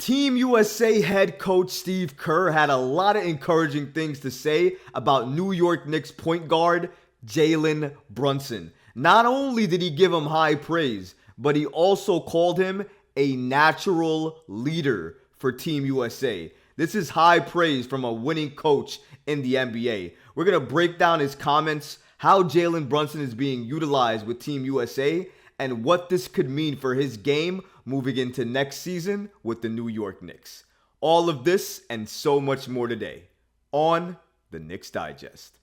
Team USA head coach Steve Kerr had a lot of encouraging things to say about New York Knicks point guard Jalen Brunson. Not only did he give him high praise, but he also called him a natural leader for Team USA. This is high praise from a winning coach in the NBA. We're going to break down his comments, how Jalen Brunson is being utilized with Team USA, and what this could mean for his game moving into next season with the New York Knicks. All of this and so much more today on the Knicks Digest.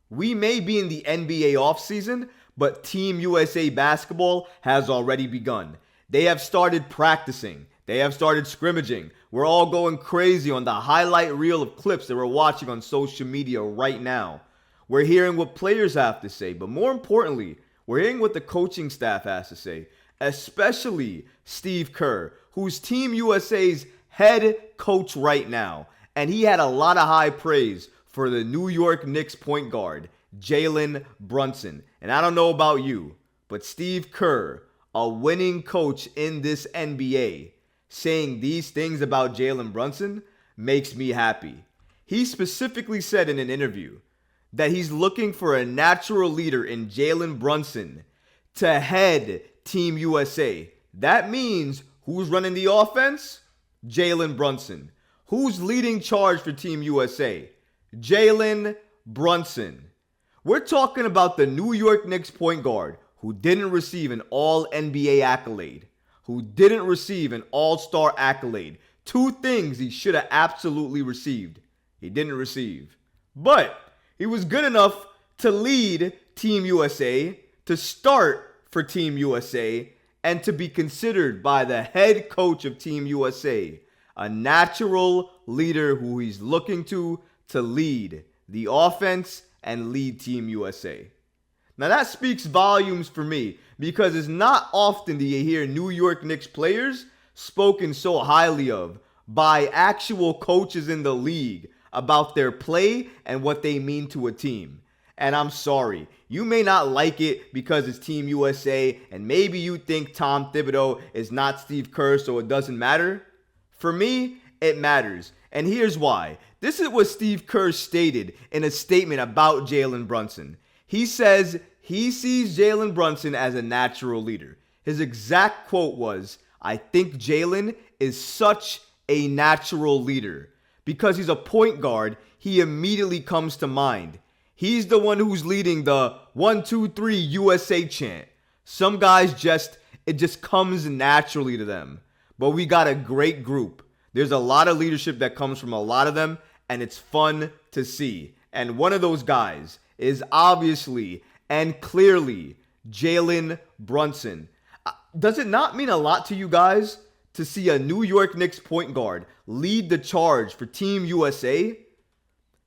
We may be in the NBA offseason, but Team USA basketball has already begun. They have started practicing. They have started scrimmaging. We're all going crazy on the highlight reel of clips that we're watching on social media right now. We're hearing what players have to say, but more importantly, we're hearing what the coaching staff has to say, especially Steve Kerr, who's Team USA's head coach right now. And he had a lot of high praise for the New York Knicks point guard, Jalen Brunson. And I don't know about you, but Steve Kerr, a winning coach in this NBA, saying these things about Jalen Brunson makes me happy. He specifically said in an interview that he's looking for a natural leader in Jalen Brunson to head Team USA. That means who's running the offense? Jalen Brunson. Who's leading charge for Team USA? Jalen Brunson. We're talking about the New York Knicks point guard who didn't receive an All-NBA accolade, who didn't receive an All-Star accolade. Two things he should have absolutely received. He didn't receive. But he was good enough to lead Team USA, to start for Team USA, and to be considered by the head coach of Team USA, a natural leader who he's looking to lead the offense and lead Team USA. Now that speaks volumes for me because it's not often that you hear New York Knicks players spoken so highly of by actual coaches in the league about their play and what they mean to a team. And I'm sorry, you may not like it because it's Team USA and maybe you think Tom Thibodeau is not Steve Kerr, so it doesn't matter. For me, it matters. And here's why. This is what Steve Kerr stated in a statement about Jalen Brunson. He says he sees Jalen Brunson as a natural leader. His exact quote was, "I think Jalen is such a natural leader." Because he's a point guard, he immediately comes to mind. He's the one who's leading the 1, 2, 3 USA chant. Some guys it just comes naturally to them. But we got a great group. There's a lot of leadership that comes from a lot of them, and it's fun to see. And one of those guys is obviously and clearly Jalen Brunson. Does it not mean a lot to you guys to see a New York Knicks point guard lead the charge for Team USA?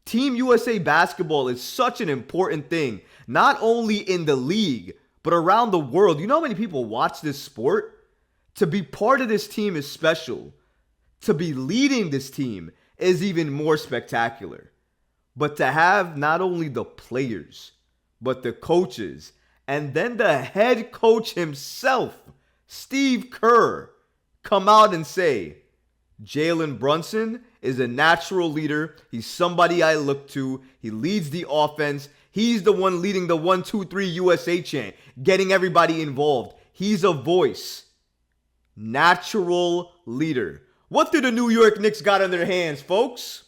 Team USA basketball is such an important thing, not only in the league, but around the world. You know how many people watch this sport? To be part of this team is special. To be leading this team is even more spectacular. But to have not only the players, but the coaches, and then the head coach himself, Steve Kerr, come out and say, Jalen Brunson is a natural leader. He's somebody I look to. He leads the offense. He's the one leading the 1, 2, 3 USA chant, getting everybody involved. He's a voice. Natural leader. What do the New York Knicks got in their hands, folks?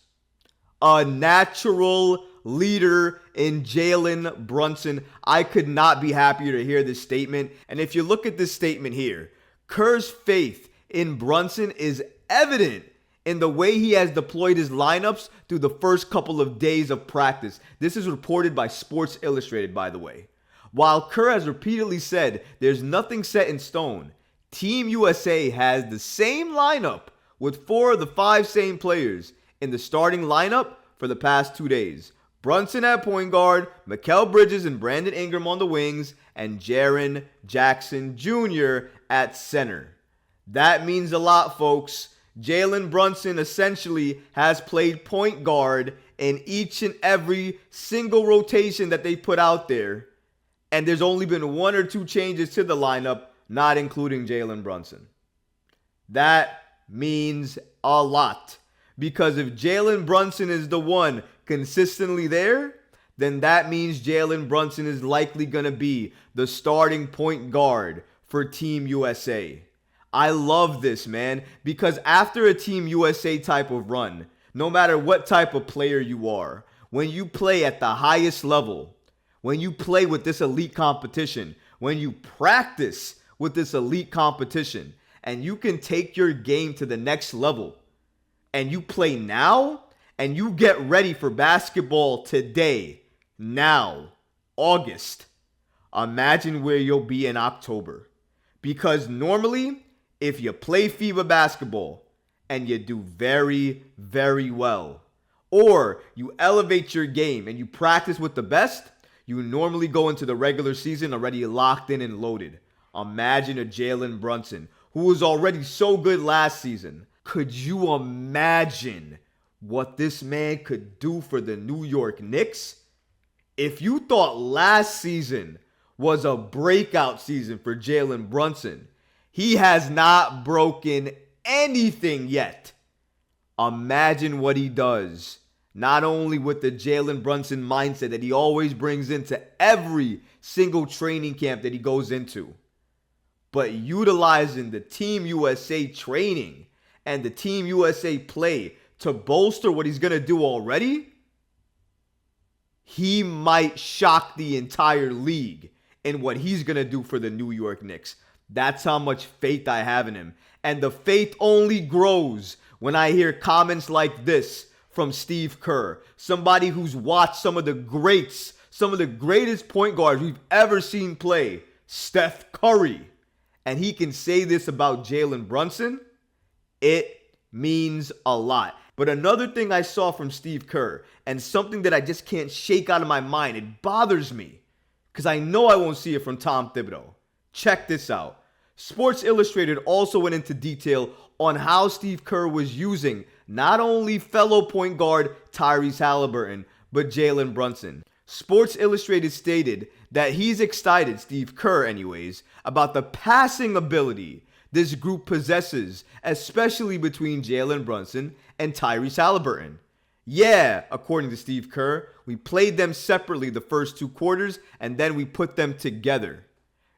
A natural leader in Jalen Brunson. I could not be happier to hear this statement. And if you look at this statement here, Kerr's faith in Brunson is evident in the way he has deployed his lineups through the first couple of days of practice. This is reported by Sports Illustrated, by the way. While Kerr has repeatedly said there's nothing set in stone, Team USA has the same lineup with 4 of the 5 same players in the starting lineup for the past 2 days. Brunson at point guard, Mikal Bridges and Brandon Ingram on the wings, and Jaren Jackson Jr. at center. That means a lot, folks. Jalen Brunson essentially has played point guard in each and every single rotation that they put out there. And there's only been 1 or 2 changes to the lineup. not including Jalen Brunson. That means a lot. Because if Jalen Brunson is the one consistently there, then that means Jalen Brunson is likely going to be the starting point guard for Team USA. I love this, man, because after a Team USA type of run, no matter what type of player you are, when you play at the highest level, when you play with this elite competition, when you practice with this elite competition, and you can take your game to the next level, and you play now, and you get ready for basketball today, now, August, imagine where you'll be in October. Because normally, if you play FIBA basketball and you do very, very well, or you elevate your game and you practice with the best, you normally go into the regular season already locked in and loaded. Imagine a Jalen Brunson, who was already so good last season. Could you imagine what this man could do for the New York Knicks? If you thought last season was a breakout season for Jalen Brunson, he has not broken anything yet. Imagine what he does, not only with the Jalen Brunson mindset that he always brings into every single training camp that he goes into, but utilizing the Team USA training and the Team USA play to bolster what he's going to do already. He might shock the entire league in what he's going to do for the New York Knicks. That's how much faith I have in him. And the faith only grows when I hear comments like this from Steve Kerr, somebody who's watched some of the greats, some of the greatest point guards we've ever seen play, Steph Curry. And he can say this about Jalen Brunson. It means a lot. But another thing I saw from Steve Kerr, and something that I just can't shake out of my mind, it bothers me, because I know I won't see it from Tom Thibodeau. Check this out. Sports Illustrated also went into detail on how Steve Kerr was using not only fellow point guard Tyrese Halliburton, but Jalen Brunson. Sports Illustrated stated that he's excited, Steve Kerr anyways, about the passing ability this group possesses, especially between Jalen Brunson and Tyrese Halliburton. Yeah, according to Steve Kerr, we played them separately the first 2 quarters, and then we put them together.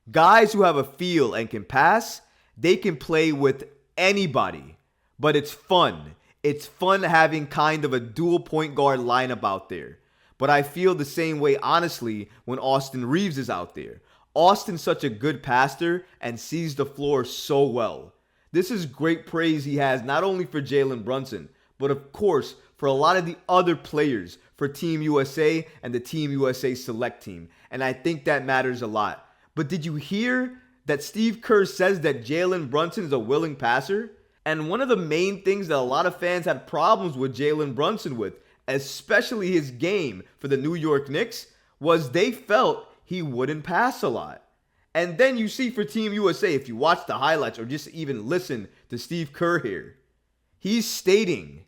Guys who have a feel and can pass, they can play with anybody. But it's fun. It's fun having kind of a dual point guard lineup out there. But I feel the same way, honestly, when Austin Reeves is out there. Austin's such a good passer and sees the floor so well. This is great praise he has not only for Jalen Brunson, but of course for a lot of the other players for Team USA and the Team USA Select Team. And I think that matters a lot. But did you hear that Steve Kerr says that Jalen Brunson is a willing passer? And one of the main things that a lot of fans had problems with Jalen Brunson with, especially his game for the New York Knicks, was they felt he wouldn't pass a lot. And then you see for Team USA, if you watch the highlights or just even listen to Steve Kerr here, he's stating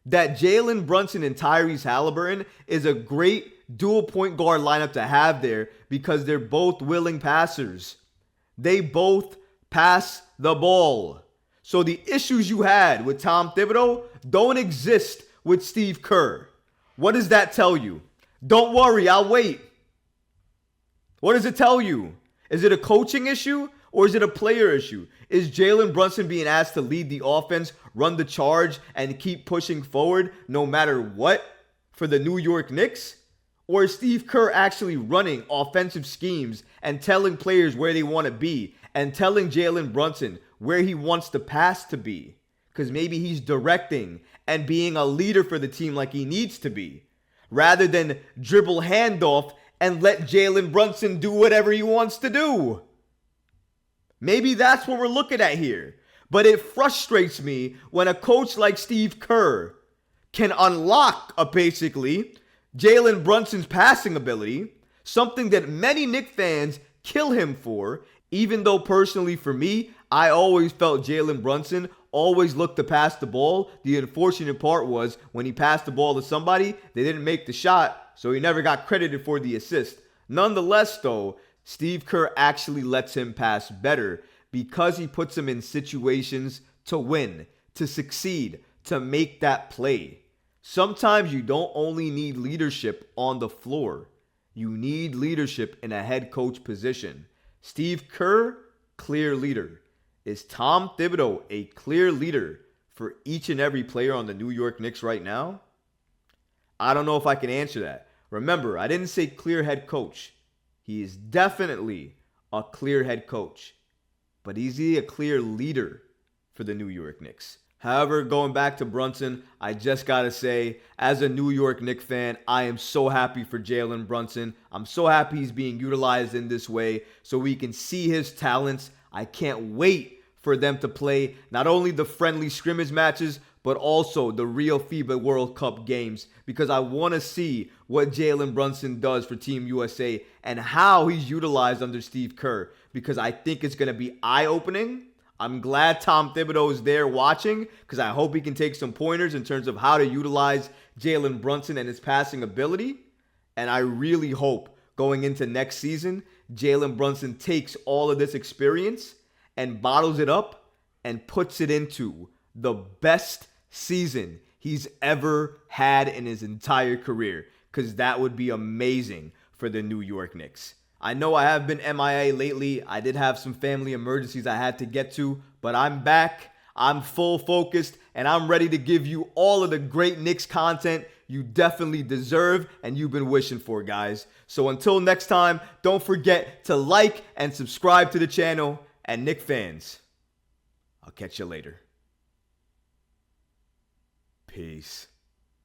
that Jalen Brunson and Tyrese Halliburton is a great dual point guard lineup to have there because they're both willing passers. They both pass the ball. So the issues you had with Tom Thibodeau don't exist with Steve Kerr. What does that tell you? Don't worry, I'll wait. What does it tell you? Is it a coaching issue or is it a player issue? Is Jalen Brunson being asked to lead the offense, run the charge, and keep pushing forward no matter what for the New York Knicks? Or is Steve Kerr actually running offensive schemes and telling players where they want to be and telling Jalen Brunson where he wants the pass to be? Because maybe he's directing and being a leader for the team like he needs to be, rather than dribble handoff and let Jalen Brunson do whatever he wants to do. Maybe that's what we're looking at here. But it frustrates me when a coach like Steve Kerr can unlock basically Jalen Brunson's passing ability, something that many Knicks fans kill him for, even though personally for me, I always felt Jalen Brunson always looked to pass the ball. The unfortunate part was when he passed the ball to somebody, they didn't make the shot, so he never got credited for the assist. Nonetheless, though, Steve Kerr actually lets him pass better because he puts them in situations to win, to succeed, to make that play. Sometimes you don't only need leadership on the floor. You need leadership in a head coach position. Steve Kerr, clear leader. Is Tom Thibodeau a clear leader for each and every player on the New York Knicks right now? I don't know if I can answer that. Remember, I didn't say clear head coach. He is definitely a clear head coach. But is he a clear leader for the New York Knicks? However, going back to Brunson, I just got to say, as a New York Knicks fan, I am so happy for Jalen Brunson. I'm so happy he's being utilized in this way so we can see his talents. I can't wait for them to play not only the friendly scrimmage matches, but also the real FIBA World Cup games, because I want to see what Jalen Brunson does for Team USA and how he's utilized under Steve Kerr, because I think it's going to be eye-opening. I'm glad Tom Thibodeau is there watching, because I hope he can take some pointers in terms of how to utilize Jalen Brunson and his passing ability. And I really hope going into next season, Jalen Brunson takes all of this experience and bottles it up and puts it into the best season he's ever had in his entire career, because that would be amazing for the New York Knicks. I know I have been MIA lately. I did have some family emergencies I had to get to, but I'm back. I'm full focused, and I'm ready to give you all of the great Knicks content you definitely deserve and you've been wishing for, guys. So until next time, don't forget to like and subscribe to the channel. And Knicks fans, I'll catch you later. Peace.